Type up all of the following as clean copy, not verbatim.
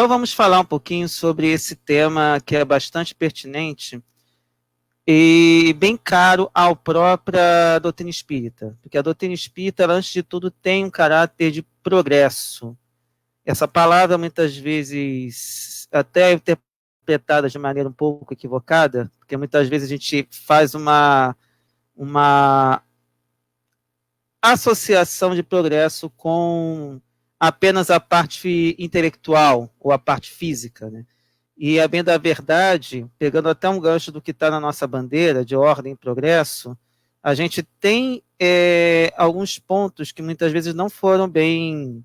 Então vamos falar um pouquinho sobre esse tema que é bastante pertinente e bem caro à própria doutrina espírita, porque a doutrina espírita, ela, antes de tudo, tem um caráter de progresso. Essa palavra, muitas vezes, até é interpretada de maneira um pouco equivocada, porque muitas vezes a gente faz uma associação de progresso com apenas a parte intelectual ou a parte física, né? E, a bem da verdade, pegando até um gancho do que está na nossa bandeira, de ordem e progresso, a gente tem alguns pontos que muitas vezes não foram bem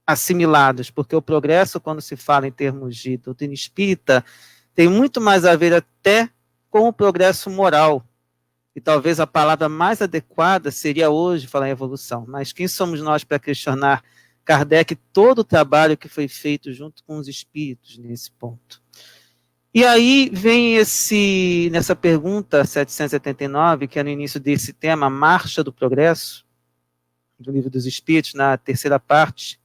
assimilados, porque o progresso, quando se fala em termos de doutrina espírita, tem muito mais a ver até com o progresso moral. E talvez a palavra mais adequada seria hoje falar em evolução. Mas quem somos nós para questionar Kardec todo o trabalho que foi feito junto com os espíritos nesse ponto? E aí vem nessa pergunta 779, que é no início desse tema, Marcha do Progresso, do Livro dos Espíritos, na terceira parte,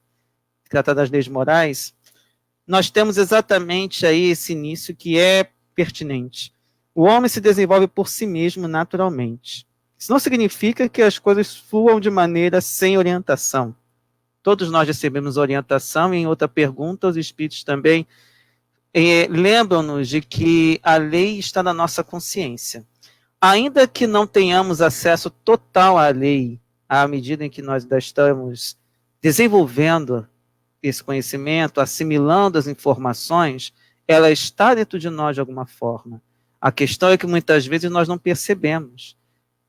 que trata das leis morais, nós temos exatamente aí esse início que é pertinente. O homem se desenvolve por si mesmo naturalmente. Isso não significa que as coisas fluam de maneira sem orientação. Todos nós recebemos orientação, e em outra pergunta, os espíritos também lembram-nos de que a lei está na nossa consciência. Ainda que não tenhamos acesso total à lei, à medida em que nós ainda estamos desenvolvendo esse conhecimento, assimilando as informações, ela está dentro de nós de alguma forma. A questão é que muitas vezes nós não percebemos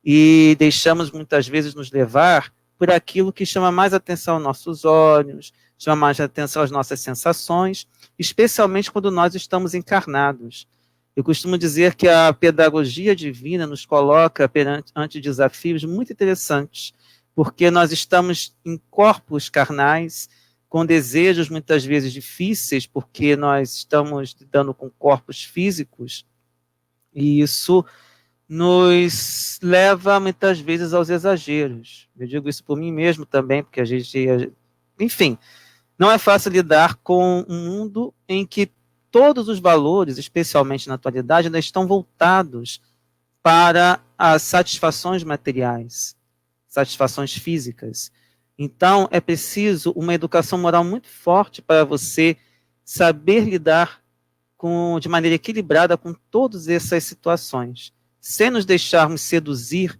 e deixamos muitas vezes nos levar por aquilo que chama mais atenção aos nossos olhos, chama mais atenção às nossas sensações, especialmente quando nós estamos encarnados. Eu costumo dizer que a pedagogia divina nos coloca ante desafios muito interessantes, porque nós estamos em corpos carnais, com desejos muitas vezes difíceis, porque nós estamos lidando com corpos físicos, e isso nos leva muitas vezes aos exageros. Eu digo isso por mim mesmo também, porque a gente, enfim, não é fácil lidar com um mundo em que todos os valores, especialmente na atualidade, ainda estão voltados para as satisfações materiais, satisfações físicas. Então, é preciso uma educação moral muito forte para você saber lidar de maneira equilibrada com todas essas situações, sem nos deixarmos seduzir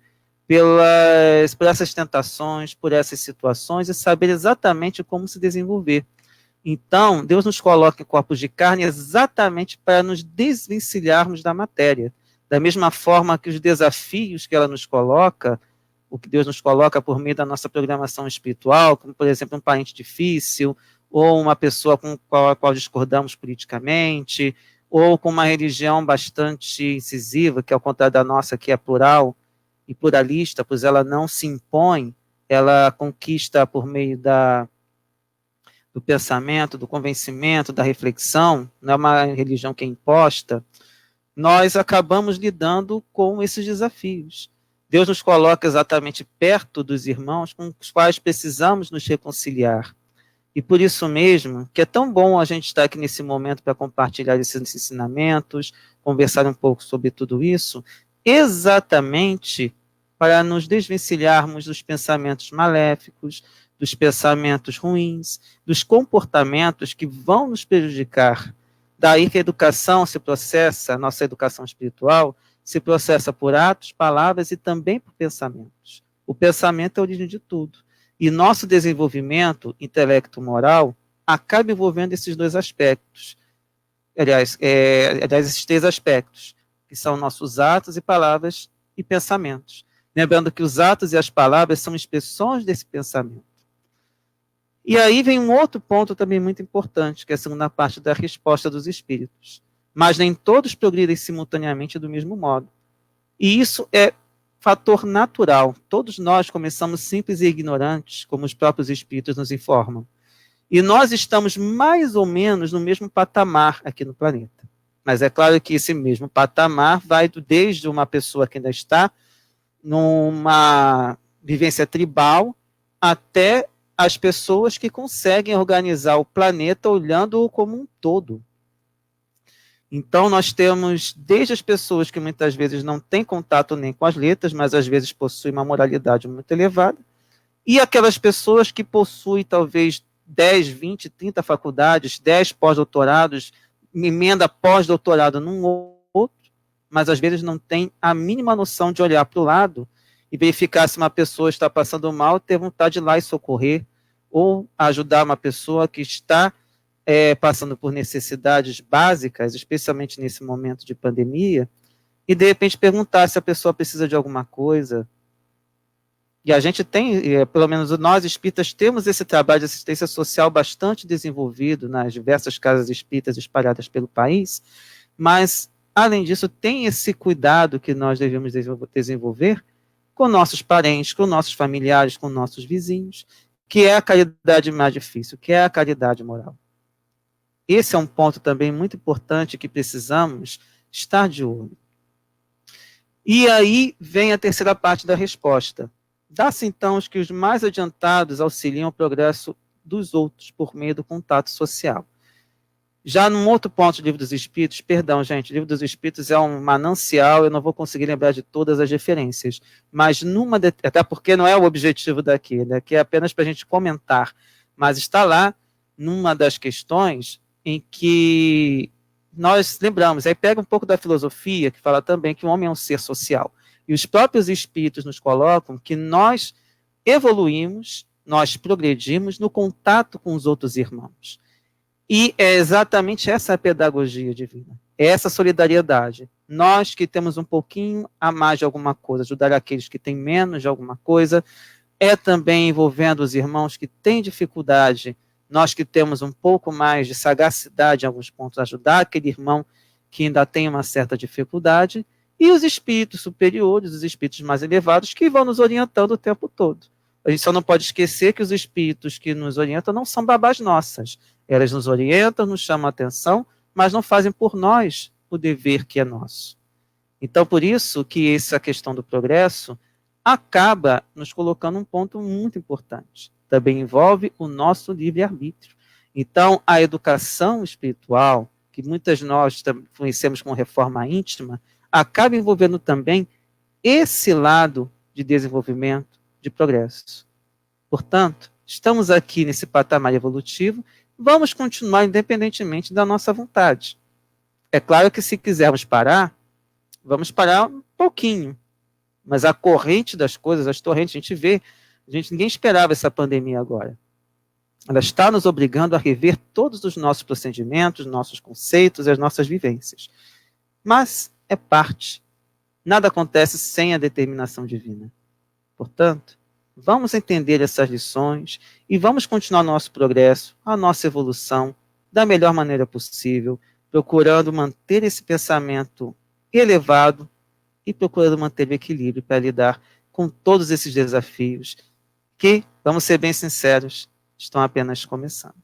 por essas tentações, por essas situações, e saber exatamente como se desenvolver. Então, Deus nos coloca em corpos de carne exatamente para nos desvencilharmos da matéria. Da mesma forma que os desafios que ela nos coloca, o que Deus nos coloca por meio da nossa programação espiritual, como, por exemplo, um parente difícil, ou uma pessoa com a qual discordamos politicamente, ou com uma religião bastante incisiva, que ao contrário da nossa, que é plural e pluralista, pois ela não se impõe, ela conquista por meio do pensamento, do convencimento, da reflexão, não é uma religião que é imposta. Nós acabamos lidando com esses desafios. Deus nos coloca exatamente perto dos irmãos com os quais precisamos nos reconciliar. E por isso mesmo que é tão bom a gente estar aqui nesse momento para compartilhar esses ensinamentos, conversar um pouco sobre tudo isso, exatamente para nos desvencilharmos dos pensamentos maléficos, dos pensamentos ruins, dos comportamentos que vão nos prejudicar. Daí que a educação se processa, a nossa educação espiritual, se processa por atos, palavras e também por pensamentos. O pensamento é a origem de tudo. E nosso desenvolvimento intelecto-moral acaba envolvendo esses dois aspectos. Aliás, esses três aspectos, que são nossos atos e palavras e pensamentos. Lembrando que os atos e as palavras são expressões desse pensamento. E aí vem um outro ponto também muito importante, que é a segunda parte da resposta dos espíritos. Mas nem todos progridem simultaneamente do mesmo modo. E isso é fator natural. Todos nós começamos simples e ignorantes, como os próprios espíritos nos informam. E nós estamos mais ou menos no mesmo patamar aqui no planeta. Mas é claro que esse mesmo patamar vai desde uma pessoa que ainda está numa vivência tribal até as pessoas que conseguem organizar o planeta olhando-o como um todo. Então, nós temos desde as pessoas que muitas vezes não têm contato nem com as letras, mas às vezes possuem uma moralidade muito elevada, e aquelas pessoas que possuem talvez 10, 20, 30 faculdades, 10 pós-doutorados, emenda pós-doutorado num outro, mas às vezes não tem a mínima noção de olhar para o lado e verificar se uma pessoa está passando mal, ter vontade de ir lá e socorrer, ou ajudar uma pessoa que está passando por necessidades básicas, especialmente nesse momento de pandemia, e de repente perguntar se a pessoa precisa de alguma coisa. E a gente tem, pelo menos nós espíritas, temos esse trabalho de assistência social bastante desenvolvido nas diversas casas espíritas espalhadas pelo país, mas, além disso, tem esse cuidado que nós devemos desenvolver com nossos parentes, com nossos familiares, com nossos vizinhos, que é a caridade mais difícil, que é a caridade moral. Esse é um ponto também muito importante que precisamos estar de olho. E aí vem a terceira parte da resposta. Dá-se então que os mais adiantados auxiliam o progresso dos outros por meio do contato social. Já num outro ponto do Livro dos Espíritos, perdão, gente, o Livro dos Espíritos é um manancial, eu não vou conseguir lembrar de todas as referências, mas até porque não é o objetivo daqui, né, que é apenas para a gente comentar, mas está lá numa das questões em que nós lembramos, aí pega um pouco da filosofia, que fala também que o homem é um ser social, e os próprios espíritos nos colocam que nós evoluímos, nós progredimos no contato com os outros irmãos. E é exatamente essa a pedagogia divina, é essa solidariedade. Nós que temos um pouquinho a mais de alguma coisa, ajudar aqueles que têm menos de alguma coisa, é também envolvendo os irmãos que têm dificuldade, nós que temos um pouco mais de sagacidade em alguns pontos, ajudar aquele irmão que ainda tem uma certa dificuldade, e os espíritos superiores, os espíritos mais elevados, que vão nos orientando o tempo todo. A gente só não pode esquecer que os espíritos que nos orientam não são babás nossas. Elas nos orientam, nos chamam a atenção, mas não fazem por nós o dever que é nosso. Então, por isso que essa questão do progresso acaba nos colocando um ponto muito importante. Também envolve o nosso livre-arbítrio. Então, a educação espiritual, que muitas nós conhecemos como reforma íntima, acaba envolvendo também esse lado de desenvolvimento, de progresso. Portanto, estamos aqui nesse patamar evolutivo, vamos continuar independentemente da nossa vontade. É claro que se quisermos parar, vamos parar um pouquinho, mas a corrente das coisas, as torrentes, a gente vê, ninguém esperava essa pandemia agora. Ela está nos obrigando a rever todos os nossos procedimentos, nossos conceitos e as nossas vivências. Mas é parte. Nada acontece sem a determinação divina. Portanto, vamos entender essas lições e vamos continuar nosso progresso, a nossa evolução, da melhor maneira possível, procurando manter esse pensamento elevado e procurando manter o equilíbrio para lidar com todos esses desafios que, vamos ser bem sinceros, estão apenas começando.